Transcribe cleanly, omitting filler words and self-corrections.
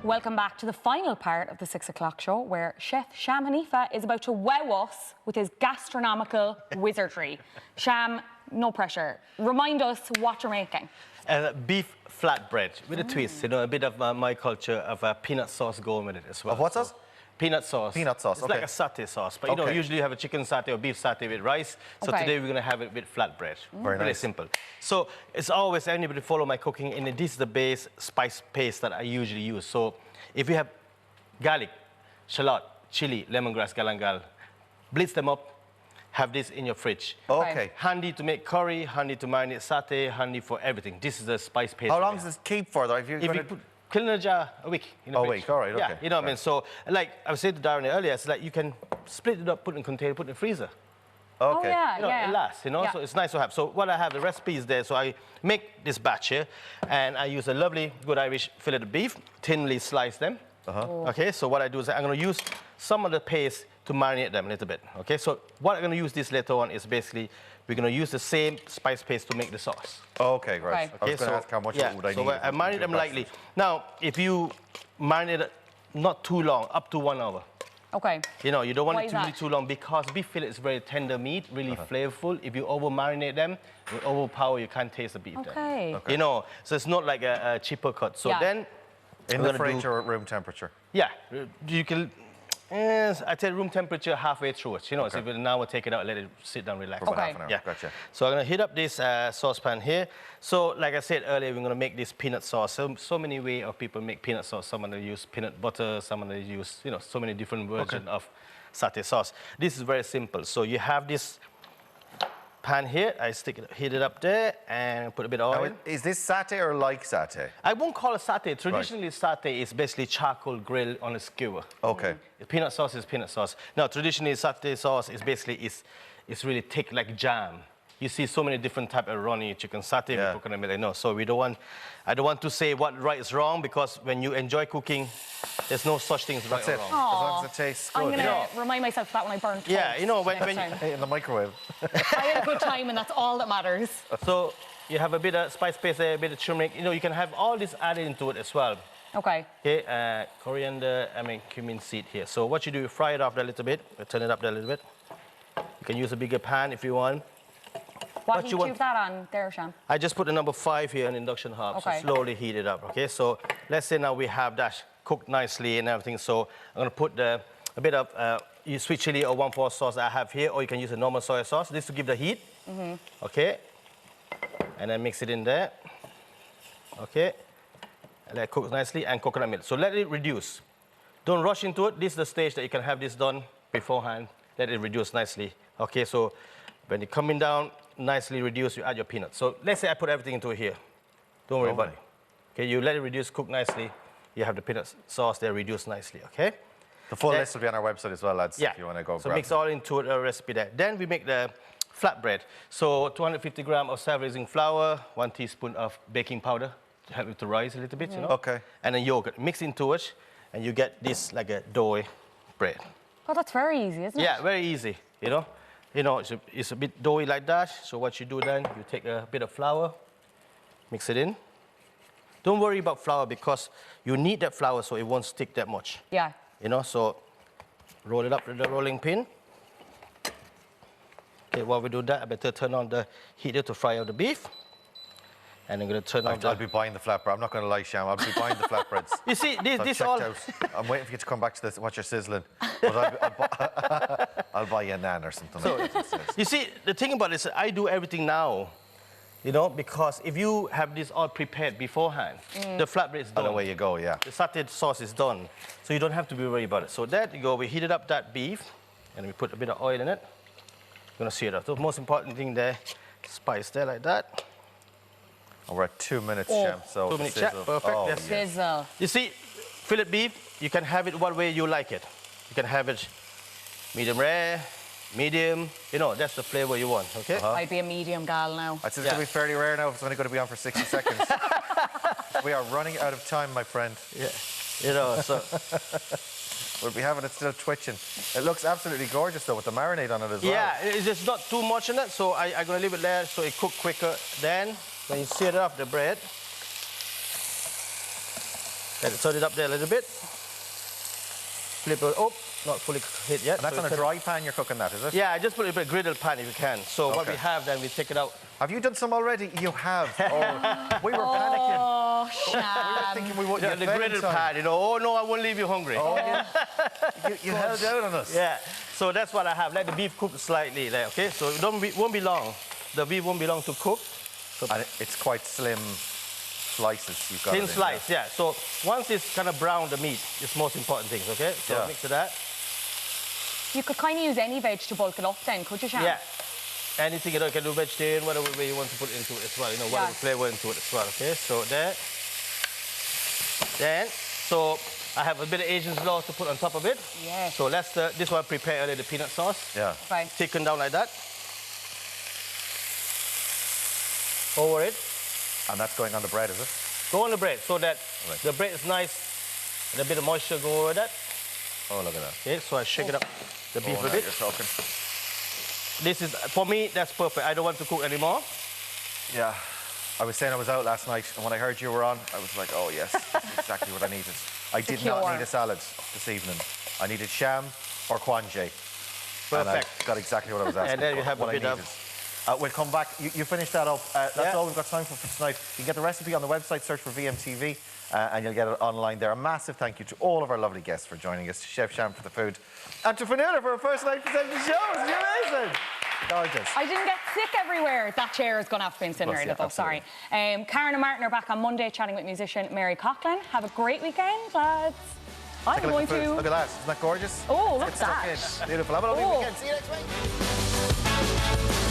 Welcome back to the final part of the 6 o'clock show, where Chef Sham Hanifa is about to wow us with his gastronomical wizardry. Sham, no pressure. Remind us what you're making. Beef flatbread with a twist, you know, a bit of my culture of peanut sauce going with it as well. Of what sauce? Peanut sauce. Peanut sauce, It's like a satay sauce, but you know, usually you have a chicken satay or beef satay with rice. So today we're going to have it with flatbread. Very Really nice. simple. So it's always, anybody follow my cooking, and this is the base spice paste that I usually use. So if you have garlic, shallot, chili, lemongrass, galangal, blitz them up, have this in your fridge. Okay. Handy to make curry, handy to marinate satay, handy for everything. This is the spice paste. How long does this keep for, though? If you Put in a jar a week. In the a fridge. week, all right, okay. Yeah, you know what I mean? So, like I was saying to Darren earlier, it's like you can split it up, put it in a container, put it in the freezer. Oh, Okay. yeah, You know, it lasts, you know, so it's nice to have. So what I have, the recipe is there. So I make this batch here, and I use a lovely, good Irish fillet of beef, thinly slice them. Okay, so what I do is I'm going to use some of the paste to marinate them a little bit. Okay, so what I'm going to use this later on is basically, we're going to use the same spice paste to make the sauce. Okay, great. Okay. I was going to ask how much would I need. So I marinate them lightly. Now, if you marinate it not too long, up to 1 hour. Okay. You know, you don't want Why it is to be that? too long because beef fillet is very tender meat, really flavorful. If you over marinate them, it will overpower, you can't taste the beef then. Okay. You know, so it's not like a cheaper cut. So then, in the fridge or at room temperature? yeah, you can, I tell room temperature halfway through it. You know, so if now we'll take it out, let it sit down, relax. For about Okay. half an hour. Yeah, Gotcha. So I'm going to heat up this saucepan here. So, like I said earlier, we're going to make this peanut sauce. So many ways of people make peanut sauce. Some of them use peanut butter, some of them use, you know, so many different versions of satay sauce. This is very simple. So you have this pan here. I heat it up there and put a bit of oil. Now, is this satay or like satay? I won't call it satay. Traditionally, satay is basically charcoal grilled on a skewer. Okay. Peanut sauce is peanut sauce. Now, traditionally, satay sauce is basically it's really thick like jam. You see so many different types of runny chicken satay, coconut milk. No, so I don't want to say what right is wrong, because when you enjoy cooking, there's no such thing as right or wrong. As long as it tastes good. I'm going to remind myself of that when I burn toast. Yeah, you know, when In the microwave. I had a good time, and that's all that matters. so you have a bit of spice paste there, a bit of turmeric. You know, you can have all this added into it as well. Okay. Okay, coriander, cumin seed here. So what you do, you fry it off there a little bit. Turn it up there a little bit. You can use a bigger pan if you want. What heat do you have that on there, Sham? I just put the number 5 here on induction hob, so slowly heat it up, okay? So let's say now we have that cooked nicely and everything, so I'm gonna put a bit of sweet chili or 1/4 sauce I have here, or you can use a normal soy sauce, this to give the heat, okay? And then mix it in there, okay? And let it cook nicely, and coconut milk. So let it reduce. Don't rush into it. This is the stage that you can have this done beforehand. Let it reduce nicely, okay? So when it's coming down, nicely reduced, you add your peanuts. So let's say I put everything into here. Don't worry about it. Okay, you let it reduce, cook nicely. You have the peanut sauce there reduced nicely, okay? The full list will be on our website as well, lads, if you want to go so grab mix them. all into a recipe there. Then we make the flatbread. So 250 grams of self-raising flour, 1 teaspoon of baking powder to help it to rise a little bit, you know? Okay. And then yogurt. Mix into it, and you get this like a doughy bread. Oh, that's very easy, isn't it? Yeah, very easy, you know? You know, it's a bit doughy like that. So what you do then, you take a bit of flour, mix it in. Don't worry about flour, because you need that flour so it won't stick that much. Yeah. You know, so roll it up with the rolling pin. Okay, while we do that, I better turn on the heater to fry up the beef. And I'm going to turn on I'll be buying the flatbread. I'm not going to lie, Sham. I'll be buying the flatbreads. You see, this I've all... checked out. I'm waiting for you to come back to this, what you're sizzling. But I'll buy you a naan or something. So, you see, the thing about this, I do everything now, you know, because if you have this all prepared beforehand, the flatbread is done. Away you go, yeah. The satay sauce is done, so you don't have to be worried about it. So there you go, we heated up that beef, and we put a bit of oil in it. You're gonna see it. The most important thing there, spice there like that. And we're at 2 minutes, Sham. So 2 minutes, yeah, perfect. Oh, Yes. Sizzle. You see, fillet beef, you can have it what way you like it. You can have it medium rare, medium, you know, that's the flavor you want, okay? I'd be a medium gal now. I'd say it's going to be fairly rare now if it's only going to be on for 60 seconds. We are running out of time, my friend. Yeah, you know, so... We'll be having it still twitching. It looks absolutely gorgeous, though, with the marinade on it as well. Yeah, it's just not too much in it, so I'm going to leave it there so it cooks quicker. Then, when you sear it off the bread, Let it turn it up there a little bit. Flip it. Oh, not fully hit yet. And that's so on a dry pan you're cooking that, is it? Yeah, I just put it in a griddle pan if you can. So what we have, then we take it out. Have you done some already? You have. Oh, we were panicking. Oh, We were Sham. thinking we wouldn't Yeah, the get fed in griddle time. pan, you know. Oh, no, I won't leave you hungry. Oh, you held out on us. Yeah, so that's what I have. Let the beef cook slightly there, okay? So it won't be long. The beef won't be long to cook. So And it's quite slim slices you've got. thin it in slice, yeah. So once it's kind of brown, the meat is most important things, okay? So Yeah. mix it that. You could kind of use any veg to bulk it up then, could you, Sham? Yeah. Anything, you know, you can do vegetarian, whatever way you want to put it into it as well, you know, whatever flavor into it as well, okay? So there. Then, so I have a bit of Asian slaw to put on top of it. Yes. So let's, this one prepare earlier, the peanut sauce. Yeah. Okay. Thicken down like that. Over it. And that's going on the bread, is it? Go on the bread so that Right. the bread is nice and a bit of moisture go over that. Oh, look at that. Okay, so I shake it up the beef Oh, a now bit. you're talking. This is, for me, that's perfect. I don't want to cook anymore. Yeah. I was saying I was out last night, and when I heard you were on, I was like, oh, yes, this is exactly what I needed. I did not Secure. need a salad this evening. I needed sham or kwanje. And I Perfect. got exactly what I was asking And then for, you have a what I bit of- needed. We'll come back. You finish that up. That's Yeah. all we've got time for tonight. You can get the recipe on the website, search for VMTV, and you'll get it online there. A massive thank you to all of our lovely guests for joining us, to Chef Sham for the food, and to Fionnuala for her first night presenting shows. You're amazing. Gorgeous. I didn't get sick everywhere. That chair is going to have to be incinerated, yeah, though. Sorry. Karen and Martin are back on Monday chatting with musician Mary Coughlin. Have a great weekend, lads. I'm Take a going look at the food. to... Look at that. Isn't that gorgeous? Oh, look It's at that. stuck in. Beautiful. Have a lovely Oh. weekend. See you next week.